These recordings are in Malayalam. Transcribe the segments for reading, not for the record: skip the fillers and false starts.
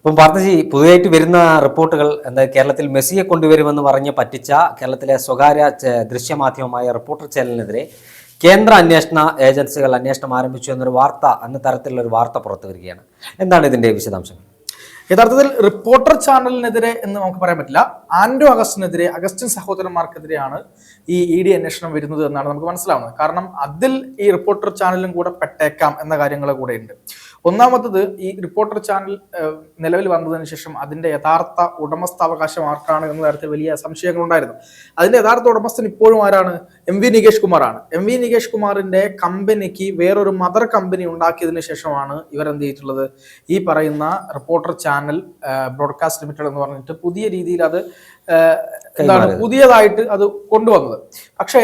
അപ്പം പാർത്ഥജി, പുതിയതായിട്ട് വരുന്ന റിപ്പോർട്ടുകൾ കേരളത്തിൽ മെസ്സിയെ കൊണ്ടുവരുമെന്ന് പറഞ്ഞ് പറ്റിച്ച കേരളത്തിലെ സ്വകാര്യ ദൃശ്യമാധ്യമമായ റിപ്പോർട്ടർ ചാനലിനെതിരെ കേന്ദ്ര അന്വേഷണ ഏജൻസികൾ അന്വേഷണം ആരംഭിച്ചു എന്നൊരു വാർത്ത, അന്ന് തരത്തിലുള്ള ഒരു വാർത്ത പുറത്തു വരികയാണ്. എന്താണ് ഇതിന്റെ വിശദാംശങ്ങൾ? യഥാർത്ഥത്തിൽ റിപ്പോർട്ടർ ചാനലിനെതിരെ എന്ന് നമുക്ക് പറയാൻ പറ്റില്ല. ആൻഡോ അഗസ്റ്റിനെതിരെ, അഗസ്റ്റിൻ സഹോദരന്മാർക്കെതിരെയാണ് ഈ ഇ ഡി അന്വേഷണം വരുന്നത് എന്നാണ് നമുക്ക് മനസ്സിലാവുന്നത്. കാരണം അതിൽ ഈ റിപ്പോർട്ടർ ചാനലും കൂടെ പെട്ടേക്കാം എന്ന കാര്യങ്ങൾ കൂടെ ഉണ്ട്. ഒന്നാമത്തത്, ഈ റിപ്പോർട്ടർ ചാനൽ നിലവിൽ വന്നതിന് ശേഷം അതിന്റെ യഥാർത്ഥ ഉടമസ്ഥാവകാശം ആർക്കാണ് എന്ന തരത്തിൽ വലിയ സംശയങ്ങളുണ്ടായിരുന്നു. അതിന്റെ യഥാർത്ഥ ഉടമസ്ഥൻ ഇപ്പോഴും ആരാണ്? എം വി നികേഷ് കുമാറാണ്. എം വി നികേഷ് കുമാറിന്റെ കമ്പനിക്ക് വേറൊരു മദർ കമ്പനി ഉണ്ടാക്കിയതിനു ശേഷമാണ് ഇവർ എന്ത് ചെയ്തിട്ടുള്ളത്, ഈ പറയുന്ന റിപ്പോർട്ടർ ചാനൽ ബ്രോഡ്കാസ്റ്റ് ലിമിറ്റഡ് എന്ന് പറഞ്ഞിട്ട് പുതിയ രീതിയിൽ അത് പുതിയതായിട്ട് അത് കൊണ്ടുവന്നത്. പക്ഷേ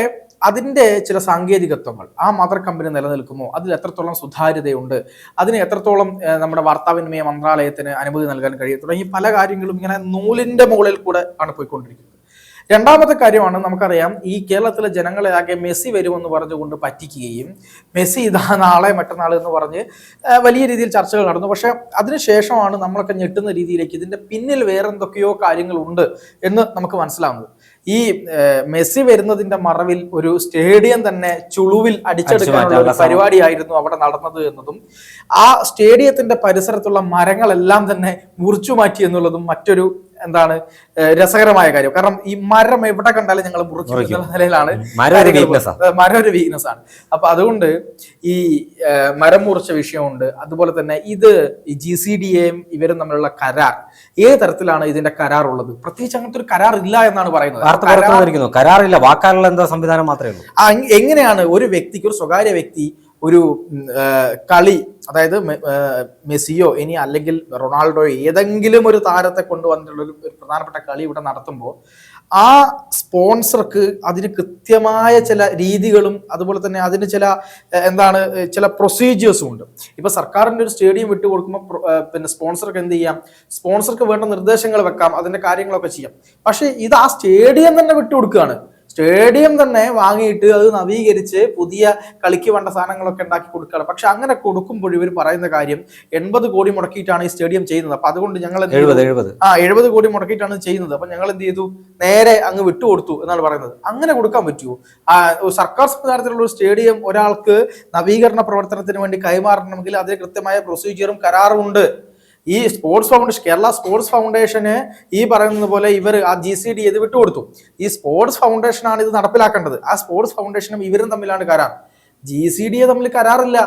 അതിന്റെ ചില സാങ്കേതികത്വങ്ങൾ, ആ മദർ കമ്പനി നിലനിൽക്കുമോ, അതിൽ എത്രത്തോളം സുതാര്യതയുണ്ട്, അതിന് എത്രത്തോളം നമ്മുടെ വാർത്താവിനിമയ മന്ത്രാലയത്തിന് അനുമതി നൽകാൻ കഴിയും, തുടങ്ങി പല കാര്യങ്ങളും ഇങ്ങനെ നൂലിന്റെ മുകളിൽ കൂടെ ആണ് പോയിക്കൊണ്ടിരിക്കുന്നത്. രണ്ടാമത്തെ കാര്യമാണ്, നമുക്കറിയാം ഈ കേരളത്തിലെ ജനങ്ങളെ ആകെ മെസ്സി വരുമെന്ന് പറഞ്ഞുകൊണ്ട് പറ്റിക്കുകയും മെസ്സി ഇതാ നാളെ മറ്റന്നാൾ എന്ന് പറഞ്ഞ് വലിയ രീതിയിൽ ചർച്ചകൾ നടന്നു. പക്ഷെ അതിനുശേഷമാണ് നമ്മളൊക്കെ ഞെട്ടുന്ന രീതിയിലേക്ക് ഇതിന്റെ പിന്നിൽ വേറെന്തൊക്കെയോ കാര്യങ്ങളുണ്ട് എന്ന് നമുക്ക് മനസ്സിലാവുന്നത്. ഈ മെസ്സി വരുന്നതിന്റെ മറവിൽ ഒരു സ്റ്റേഡിയം തന്നെ ചുളുവിൽ അടിച്ചെടുക്കാനുള്ള ഒരു പരിപാടിയായിരുന്നു അവിടെ നടന്നത് എന്നതും, ആ സ്റ്റേഡിയത്തിന്റെ പരിസരത്തുള്ള മരങ്ങളെല്ലാം തന്നെ മുറിച്ചു മാറ്റി എന്നുള്ളതും മറ്റൊരു രസകരമായ കാര്യം. കാരണം ഈ മരം എവിടെ കണ്ടാലും ഞങ്ങൾ മുറിക്കും എന്നുള്ള നിലയിലാണ്. മരം ഒരു വീക്ക്നെസ് ആണ്. അപ്പൊ അതുകൊണ്ട് ഈ മരം മുറിച്ച വിഷയമുണ്ട്. അതുപോലെ തന്നെ ഇത് GCDAയും ഇവരും തമ്മിലുള്ള കരാർ, ഏത് തരത്തിലാണ് ഇതിന്റെ കരാർ ഉള്ളത്? പ്രത്യേകിച്ച് അങ്ങനത്തെ ഒരു കരാർ ഇല്ല എന്നാണ് പറയുന്നത്. കരാറില്ല, വാക്കാലുള്ള എന്താ സംവിധാനം മാത്രമേ ഉള്ളൂ. എങ്ങനെയാണ് ഒരു വ്യക്തിക്ക്, ഒരു സ്വകാര്യ വ്യക്തി ഒരു കളി, അതായത് മെസ്സിയോ ഇനി അല്ലെങ്കിൽ റൊണാൾഡോയോ ഏതെങ്കിലും ഒരു താരത്തെ കൊണ്ടുവന്നിട്ടുള്ള ഒരു പ്രധാനപ്പെട്ട കളി ഇവിടെ നടത്തുമ്പോൾ ആ സ്പോൺസർക്ക് അതിന് കൃത്യമായ ചില രീതികളും അതുപോലെ തന്നെ അതിന് ചില പ്രൊസീജിയേഴ്സും ഉണ്ട്. ഇപ്പൊ സർക്കാരിന്റെ ഒരു സ്റ്റേഡിയം വിട്ടുകൊടുക്കുമ്പോൾ പിന്നെ സ്പോൺസർക്ക് എന്ത് ചെയ്യാം, സ്പോൺസർക്ക് വേണ്ട നിർദ്ദേശങ്ങൾ വെക്കാം, അതിന്റെ കാര്യങ്ങളൊക്കെ ചെയ്യാം. പക്ഷെ ഇത് ആ സ്റ്റേഡിയം തന്നെ വിട്ടുകൊടുക്കുകയാണ്. സ്റ്റേഡിയം തന്നെ വാങ്ങിയിട്ട് അത് നവീകരിച്ച് പുതിയ കളിക്ക് വേണ്ട സാധനങ്ങളൊക്കെ ഉണ്ടാക്കി കൊടുക്കുകയാണ്. പക്ഷെ അങ്ങനെ കൊടുക്കുമ്പോൾ ഇവർ പറയുന്ന കാര്യം 80 കോടി മുടക്കിയിട്ടാണ് ഈ സ്റ്റേഡിയം ചെയ്യുന്നത്. അപ്പൊ അതുകൊണ്ട് ഞങ്ങൾ 70 കോടി മുടക്കിയിട്ടാണ് ചെയ്യുന്നത്. അപ്പൊ ഞങ്ങൾ എന്ത് ചെയ്തു, നേരെ അങ്ങ് വിട്ടുകൊടുത്തു എന്നാണ് പറയുന്നത്. അങ്ങനെ കൊടുക്കാൻ പറ്റുമോ? സർക്കാർ സംവിധാനത്തിലുള്ള ഒരു സ്റ്റേഡിയം ഒരാൾക്ക് നവീകരണ പ്രവർത്തനത്തിന് വേണ്ടി കൈമാറണമെങ്കിൽ അതിന് കൃത്യമായ പ്രൊസീജിയറും കരാറും ഉണ്ട്. ഈ സ്പോർട്സ് ഫൗണ്ടേഷൻ, കേരള സ്പോർട്സ് ഫൗണ്ടേഷന് ഈ പറയുന്നത് പോലെ ഇവർ ആ GCDA ഇത് വിട്ടുകൊടുത്തു. ഈ സ്പോർട്സ് ഫൗണ്ടേഷനാണ് ഇത് നടപ്പിലാക്കേണ്ടത്. ആ സ്പോർട്സ് ഫൗണ്ടേഷനും ഇവരും തമ്മിലാണ് കരാർ. GCDA തമ്മിൽ കരാറില്ല.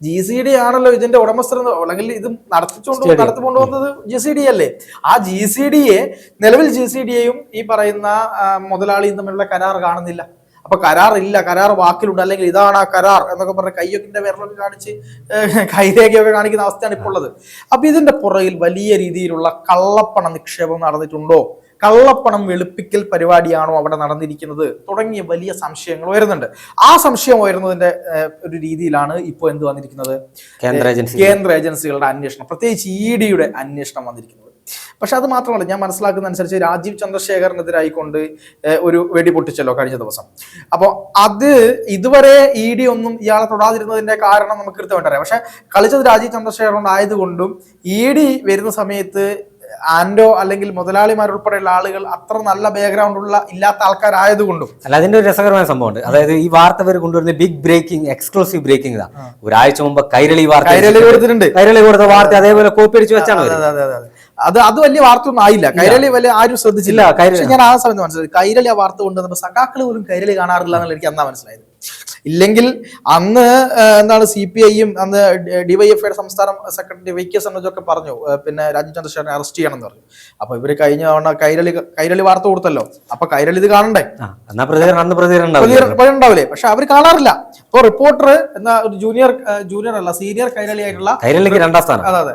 GCDA ആണല്ലോ ഇതിന്റെ ഉടമസ്ഥർ, അല്ലെങ്കിൽ ഇത് നടത്തിക്കൊണ്ടുവന്നത് GCDA അല്ലേ. ആ നിലവിൽ GCDAയും ഈ പറയുന്ന മുതലാളിയും തമ്മിലുള്ള കരാർ കാണുന്നില്ല. അപ്പൊ കരാറില്ല, കരാർ വാക്കിലുണ്ട്, അല്ലെങ്കിൽ ഇതാണ് ആ കരാർ എന്നൊക്കെ പറഞ്ഞ കയ്യൊക്കെ വിരലൊക്കെ കാണിച്ച് കൈരേഖയൊക്കെ കാണിക്കുന്ന അവസ്ഥയാണ് ഇപ്പോൾ ഉള്ളത്. അപ്പൊ ഇതിന്റെ പുറകിൽ വലിയ രീതിയിലുള്ള കള്ളപ്പണ നിക്ഷേപം നടന്നിട്ടുണ്ടോ, കള്ളപ്പണം വെളുപ്പിക്കൽ പരിപാടിയാണോ അവിടെ നടന്നിരിക്കുന്നത് തുടങ്ങിയ വലിയ സംശയങ്ങൾ ഉയരുന്നുണ്ട്. ആ സംശയം ഉയരുന്നതിന്റെ ഒരു രീതിയിലാണ് ഇപ്പോൾ എന്ത് വന്നിരിക്കുന്നത്, കേന്ദ്ര ഏജൻസികളുടെ അന്വേഷണം, പ്രത്യേകിച്ച് EDയുടെ അന്വേഷണം വന്നിരിക്കുന്നത്. പക്ഷെ അത് മാത്രമല്ല, ഞാൻ മനസ്സിലാക്കുന്ന അനുസരിച്ച് രാജീവ് ചന്ദ്രശേഖറിനെതിരായിക്കൊണ്ട് ഒരു വെടി പൊട്ടിച്ചല്ലോ കഴിഞ്ഞ ദിവസം. അപ്പോൾ അത് ഇതുവരെ ED ഒന്നും ഇയാളെ തൊടാതിരുന്നതിന്റെ കാരണം നമുക്ക് കൃത്യമായിട്ട് അറിയാം. പക്ഷെ കളിച്ചത് രാജീവ് ചന്ദ്രശേഖർ ആയതുകൊണ്ടും ED വരുന്ന സമയത്ത് ആൻഡോ അല്ലെങ്കിൽ മുതലാളിമാരുൾപ്പെടെയുള്ള ആളുകൾ അത്ര നല്ല ബാക്ക്ഗ്രൗണ്ട് ഇല്ലാത്ത ആൾക്കാരായതുകൊണ്ടും അല്ല. അതിന്റെ ഒരു രസകരമായ സംഭവമുണ്ട്. അതായത് ഈ വാർത്ത വരെ കൊണ്ടുവരുന്ന ബിഗ് ബ്രേക്കിംഗ്, എക്സ്ക്ലൂസീവ് ബ്രേക്കിംഗ് ഇതാ. ഒരാഴ്ച മുമ്പ് കൈരളി കൊടുത്തിട്ടുണ്ട്. കൈരളി കൊടുത്ത വാർത്ത അതേപോലെ കോപ്പി അടിച്ച് വെച്ചാണ്. അത് വലിയ വാർത്ത ഒന്നും ആയില്ല. കൈരളി വലിയ ആരും ശ്രദ്ധിച്ചില്ല. ഞാൻ ആ സമയത്ത് മനസ്സിലായി കൈരളി ആ വാർത്ത കൊണ്ടുവന്നപ്പോൾ സഖാക്കൾ പോലും കൈരളി കാണാറില്ല എന്നുള്ള എനിക്ക് അന്നാ മനസ്സിലായത്. ഇല്ലെങ്കിൽ അന്ന് CPIയും അന്ന് DYFIയുടെ സംസ്ഥാന സെക്രട്ടറി VK സനോജൊക്കെ പറഞ്ഞു, പിന്നെ രാജീവ് ചന്ദ്രശേഖരനെ അറസ്റ്റ് ചെയ്യണം എന്ന് പറഞ്ഞു. അപ്പൊ ഇവര് കഴിഞ്ഞ തവണ കൈരളി വാർത്ത കൊടുത്തല്ലോ. അപ്പൊ കൈരളി ഇത് കാണണ്ടേ, ഉണ്ടാവില്ലേ? പക്ഷെ അവർ കാണാറില്ല. അപ്പൊ റിപ്പോർട്ടർ ഒരു ജൂനിയർ അല്ല സീനിയർ കൈരളി ആയിട്ടുള്ള അതെ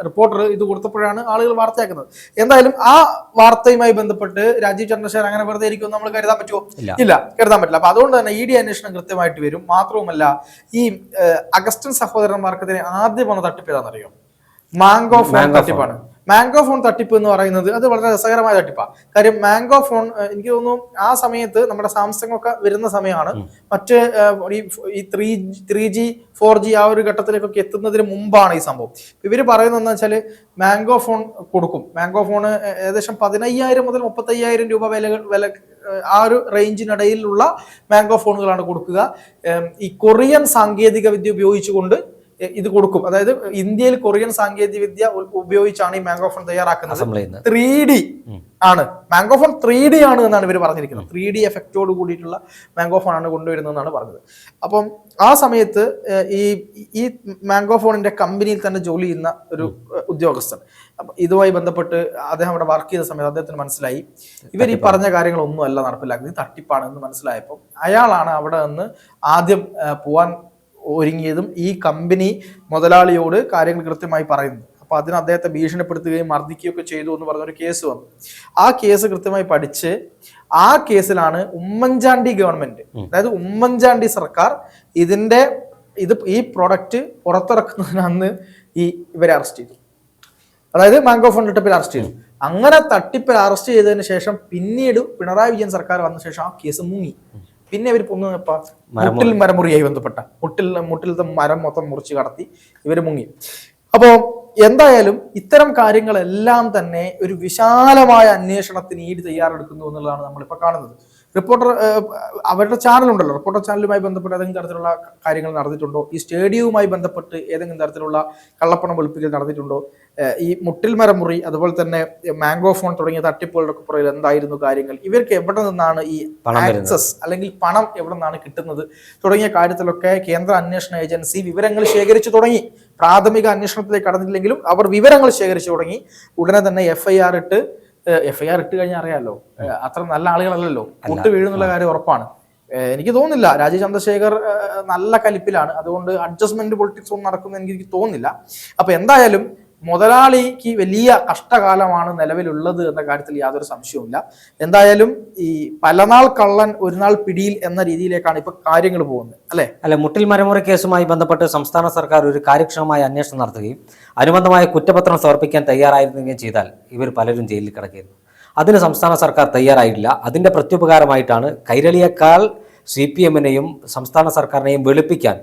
റിപ്പോർട്ടർ ഇത് കൊടുത്തപ്പോഴാണ് ആളുകൾ വാർത്തയാക്കുന്നത്. എന്തായാലും ആ വാർത്തയുമായി ബന്ധപ്പെട്ട് രാജീവ് ചന്ദ്രശേഖരൻ അങ്ങനെ വെറുതെ ഇരിക്കും നമ്മൾ കരുതാൻ പറ്റുമോ? ഇല്ല, കരുതാൻ പറ്റില്ല. അപ്പൊ അതുകൊണ്ട് തന്നെ ED അന്വേഷണം കൃത്യമായിട്ട് വരും. മാത്രവുമല്ല, ഈ അഗസ്റ്റിൻ സഹോദരന്മാർക്കെതിരെ ആദ്യം വന്ന തട്ടിപ്പ് ഏതാണെന്നറിയോ? മാംഗോ ഫോൺ തട്ടിപ്പാണ്. മാംഗോ ഫോൺ തട്ടിപ്പ് എന്ന് പറയുന്നത് അത് വളരെ രസകരമായ തട്ടിപ്പാണ്. കാര്യം മാംഗോ ഫോൺ എനിക്ക് തോന്നുന്നു ആ സമയത്ത് നമ്മുടെ സാംസങ് ഒക്കെ വരുന്ന സമയമാണ്. മറ്റ് ഈ 3G 4G ആ ഒരു ഘട്ടത്തിലേക്കൊക്കെ എത്തുന്നതിന് മുമ്പാണ് ഈ സംഭവം. ഇവര് പറയുന്നതെന്ന് വെച്ചാൽ മാംഗോ ഫോൺ കൊടുക്കും. മാംഗോ ഫോണ് ഏകദേശം 15,000 മുതൽ 35,000 രൂപ വില ആ ഒരു റേഞ്ചിനിടയിലുള്ള മാംഗോ ഫോണുകളാണ് കൊടുക്കുക. ഈ കൊറിയൻ സാങ്കേതിക വിദ്യ ഉപയോഗിച്ചുകൊണ്ട് ഇത് കൊടുക്കും. അതായത് ഇന്ത്യയിൽ കൊറിയൻ സാങ്കേതിക വിദ്യ ഉപയോഗിച്ചാണ് ഈ മാംഗോ ഫോൺ തയ്യാറാക്കുന്നത്. 3D ആണ് മാംഗോ ഫോൺ, 3D ആണ് എന്നാണ് ഇവർ പറഞ്ഞിരിക്കുന്നത്. 3D എഫക്റ്റോട് കൂടിയിട്ടുള്ള മാംഗോ ഫോൺ ആണ് കൊണ്ടുവരുന്നതെന്നാണ് പറഞ്ഞത്. അപ്പം ആ സമയത്ത് ഈ മാംഗോ ഫോണിന്റെ കമ്പനിയിൽ തന്നെ ജോലി ചെയ്യുന്ന ഒരു ഉദ്യോഗസ്ഥൻ, ഇതുമായി ബന്ധപ്പെട്ട് അദ്ദേഹം അവിടെ വർക്ക് ചെയ്ത സമയത്ത് അദ്ദേഹത്തിന് മനസ്സിലായി ഇവർ ഈ പറഞ്ഞ കാര്യങ്ങളൊന്നും അല്ല നടപ്പിലാക്കുന്നത്, തട്ടിപ്പാണെന്ന് മനസ്സിലായപ്പോൾ അയാളാണ് അവിടെ നിന്ന് ആദ്യം പോവാൻ ഒരുങ്ങിയതും ഈ കമ്പനി മുതലാളിയോട് കാര്യങ്ങൾ കൃത്യമായി പറയുന്നത്. അപ്പൊ അതിന് അദ്ദേഹത്തെ ഭീഷണിപ്പെടുത്തുകയും മർദ്ദിക്കുകയൊക്കെ ചെയ്തു എന്ന് പറഞ്ഞൊരു കേസ് വന്നു. ആ കേസ് കൃത്യമായി പഠിച്ച് ആ കേസിലാണ് ഉമ്മൻചാണ്ടി ഗവൺമെന്റ്, അതായത് ഉമ്മൻചാണ്ടി സർക്കാർ ഈ പ്രൊഡക്റ്റ് പുറത്തിറക്കുന്നതിന് അന്ന് ഇവരെ അറസ്റ്റ് ചെയ്തു. അതായത് മാംഗോ ഫോൺ തട്ടിപ്പിൽ അറസ്റ്റ് ചെയ്തു. അങ്ങനെ തട്ടിപ്പിൽ അറസ്റ്റ് ചെയ്തതിന് ശേഷം പിന്നീട് പിണറായി വിജയൻ സർക്കാർ വന്ന ശേഷം ആ കേസ് മുങ്ങി. പിന്നെ ഇവർ മുട്ടിൽ മരമുറിയായി ബന്ധപ്പെട്ട മുട്ടിലത്തെ മരം മൊത്തം മുറിച്ച് കടത്തി ഇവർ മുങ്ങി. അപ്പോ എന്തായാലും ഇത്തരം കാര്യങ്ങളെല്ലാം തന്നെ ഒരു വിശാലമായ അന്വേഷണത്തിന് ഈട് തയ്യാറെടുക്കുന്നു എന്നുള്ളതാണ് നമ്മളിപ്പോൾ കാണുന്നത്. റിപ്പോർട്ടർ അവരുടെ ചാനലുണ്ടല്ലോ, റിപ്പോർട്ടർ ചാനലുമായി ബന്ധപ്പെട്ട് ഏതെങ്കിലും തരത്തിലുള്ള കാര്യങ്ങൾ നടന്നിട്ടുണ്ടോ? ഈ സ്റ്റേഡിയവുമായി ബന്ധപ്പെട്ട് ഏതെങ്കിലും തരത്തിലുള്ള കള്ളപ്പണം വെളുപ്പിക്കൽ നടന്നിട്ടുണ്ടോ? ഈ മുട്ടിൽ മരമുറി, അതുപോലെ തന്നെ മാംഗോ ഫോൺ തുടങ്ങിയ തട്ടിപ്പുകളുടെ പുറകിൽ എന്തായിരുന്നു കാര്യങ്ങൾ? ഇവർക്ക് എവിടെ നിന്നാണ് ഈ ആക്സസ് അല്ലെങ്കിൽ പണം എവിടെ നിന്നാണ് കിട്ടുന്നത് തുടങ്ങിയ കാര്യത്തിലൊക്കെ കേന്ദ്ര അന്വേഷണ ഏജൻസി വിവരങ്ങൾ ശേഖരിച്ചു തുടങ്ങി. പ്രാഥമിക അന്വേഷണത്തിലേക്ക് കടന്നിട്ടില്ലെങ്കിലും അവർ വിവരങ്ങൾ ശേഖരിച്ചു തുടങ്ങി. ഉടനെ തന്നെ എഫ്ഐആർ ഇട്ട് കഴിഞ്ഞാൽ അറിയാമല്ലോ, അത്ര നല്ല ആളുകളല്ലല്ലോ, മുട്ട് വീഴുന്നുള്ള കാര്യം ഉറപ്പാണ്. എനിക്ക് തോന്നുന്നില്ല രാജീവ് ചന്ദ്രശേഖർ നല്ല കലിപ്പിലാണ്, അതുകൊണ്ട് അഡ്ജസ്റ്റ്മെന്റ് പൊളിറ്റിക്സ് ഒന്നും നടക്കുമെന്ന് എനിക്ക് തോന്നുന്നില്ല. അപ്പൊ എന്തായാലും മുതലാളിക്ക് വലിയ കഷ്ടകാലമാണ് നിലവിലുള്ളത് എന്ന കാര്യത്തിൽ യാതൊരു സംശയവുമില്ല. എന്തായാലും ഈ പലനാൾ കള്ളൻ ഒരു നാൾ പിടിയിൽ എന്ന രീതിയിലേക്കാണ് ഇപ്പൊ കാര്യങ്ങൾ പോകുന്നത്, അല്ലെ? മുട്ടിൽ മരമുറി കേസുമായി ബന്ധപ്പെട്ട് സംസ്ഥാന സർക്കാർ ഒരു കാര്യക്ഷമമായ അന്വേഷണം നടത്തുകയും അനുബന്ധമായ കുറ്റപത്രം സമർപ്പിക്കാൻ തയ്യാറായിരുന്നെങ്കിലും ചെയ്താൽ ഇവർ പലരും ജയിലിൽ കിടക്കുകയായിരുന്നു. അതിന് സംസ്ഥാന സർക്കാർ തയ്യാറായില്ല. അതിന്റെ പ്രത്യുപകാരമായിട്ടാണ് കൈരളിയേക്കാൾ CPM-നെയും സംസ്ഥാന സർക്കാരിനെയും വെളുപ്പിക്കാൻ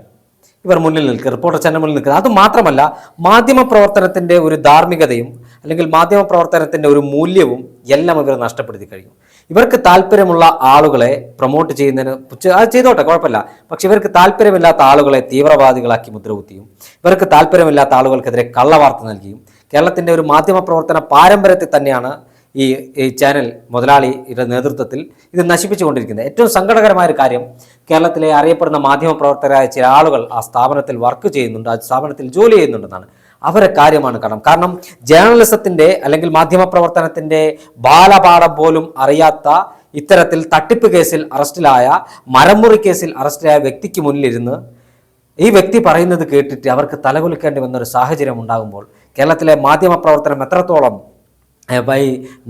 ഇവർ മുന്നിൽ നിൽക്കുക, റിപ്പോർട്ടർ ചാനൽ മുന്നിൽ നിൽക്കുന്നത്. അത് മാത്രമല്ല, മാധ്യമപ്രവർത്തനത്തിൻ്റെ ഒരു ധാർമ്മികതയും അല്ലെങ്കിൽ മാധ്യമപ്രവർത്തനത്തിൻ്റെ ഒരു മൂല്യവും എല്ലാം ഇവർ നഷ്ടപ്പെടുത്തി കഴിഞ്ഞു. ഇവർക്ക് താല്പര്യമുള്ള ആളുകളെ പ്രൊമോട്ട് ചെയ്യുന്നതിന് അത് ചെയ്തോട്ടെ, കുഴപ്പമില്ല. പക്ഷെ ഇവർക്ക് താല്പര്യമില്ലാത്ത ആളുകളെ തീവ്രവാദികളാക്കി മുദ്രകുത്തിയും ഇവർക്ക് താല്പര്യമില്ലാത്ത ആളുകൾക്കെതിരെ കള്ളവാർത്ത നൽകിയും കേരളത്തിൻ്റെ ഒരു മാധ്യമപ്രവർത്തന പാരമ്പര്യത്തിൽ തന്നെയാണ് ഈ ചാനൽ മുതലാളിയുടെ നേതൃത്വത്തിൽ ഇത് നശിപ്പിച്ചുകൊണ്ടിരിക്കുന്നത്. ഏറ്റവും സങ്കടകരമായ ഒരു കാര്യം, കേരളത്തിലെ അറിയപ്പെടുന്ന മാധ്യമപ്രവർത്തകരായ ചില ആളുകൾ ആ സ്ഥാപനത്തിൽ വർക്ക് ചെയ്യുന്നുണ്ട്, ആ സ്ഥാപനത്തിൽ ജോലി ചെയ്യുന്നുണ്ടെന്നാണ്. അവരെ കാര്യമാണ് കാരണം ജേർണലിസത്തിന്റെ അല്ലെങ്കിൽ മാധ്യമപ്രവർത്തനത്തിന്റെ ബാലപാഠം പോലും അറിയാത്ത ഇത്തരത്തിൽ തട്ടിപ്പ് കേസിൽ അറസ്റ്റിലായ, മരമുറി കേസിൽ അറസ്റ്റിലായ വ്യക്തിക്ക് മുന്നിലിരുന്ന് ഈ വ്യക്തി പറയുന്നത് കേട്ടിട്ട് അവർക്ക് തലകുലിക്കേണ്ടി വന്നൊരു സാഹചര്യം ഉണ്ടാകുമ്പോൾ കേരളത്തിലെ മാധ്യമപ്രവർത്തനം എത്രത്തോളം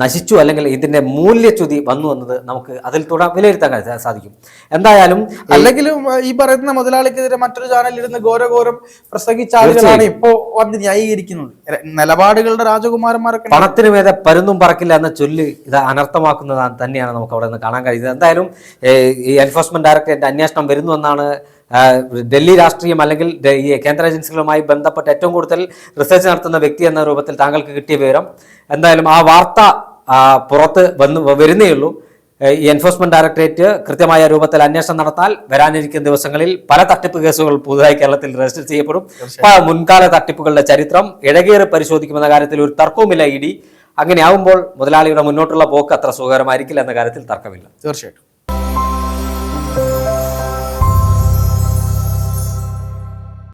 നശിച്ചു അല്ലെങ്കിൽ ഇതിന്റെ മൂല്യച്യുതി വന്നു എന്നത് നമുക്ക് അതിൽ വിലയിരുത്താൻ സാധിക്കും. എന്തായാലും അല്ലെങ്കിലും ഈ പറയുന്ന മുതലാളിക്കെതിരെ മറ്റൊരു ചാനലിരുന്ന് ഘോരഘോരം പ്രസംഗിച്ച ആളുകളാണ് ഇപ്പോ വന്ന് ന്യായീകരിക്കുന്നത്. നിലപാടുകളുടെ രാജകുമാരന്മാരൊക്കെ പണത്തിന് മേലെ പരുന്നും പറക്കില്ല എന്ന ചൊല്ല് ഇത് അനർത്ഥമാക്കുന്നത് തന്നെയാണ് നമുക്ക് അവിടെ നിന്ന് കാണാൻ കഴിയുന്നത്. എന്തായാലും ഈ എൻഫോഴ്സ്മെന്റ് ഡയറക്ടറേറ്റ് അന്വേഷണം വരുന്നുവെന്നാണ് ഡൽഹി രാഷ്ട്രീയം അല്ലെങ്കിൽ ഈ കേന്ദ്ര ഏജൻസികളുമായി ബന്ധപ്പെട്ട് ഏറ്റവും കൂടുതൽ റിസർച്ച് നടത്തുന്ന വ്യക്തി എന്ന രൂപത്തിൽ താങ്കൾക്ക് കിട്ടിയ വിവരം. എന്തായാലും ആ വാർത്ത പുറത്ത് വരുന്നേ ഉള്ളൂ. ഈ എൻഫോഴ്സ്മെന്റ് ഡയറക്ടറേറ്റ് കൃത്യമായ രൂപത്തിൽ അന്വേഷണം നടത്താൽ വരാനിരിക്കുന്ന ദിവസങ്ങളിൽ പല തട്ടിപ്പ് കേസുകൾ പുതുതായി കേരളത്തിൽ രജിസ്റ്റർ ചെയ്യപ്പെടും. മുൻകാല തട്ടിപ്പുകളുടെ ചരിത്രം ഇഴകേറി പരിശോധിക്കുമെന്ന കാര്യത്തിൽ ഒരു തർക്കവുമില്ല. അങ്ങനെ ആവുമ്പോൾ മുതലാളിയുടെ മുന്നോട്ടുള്ള പോക്ക് അത്ര സുഖകരമായിരിക്കില്ല എന്ന കാര്യത്തിൽ തർക്കമില്ല. തീർച്ചയായിട്ടും.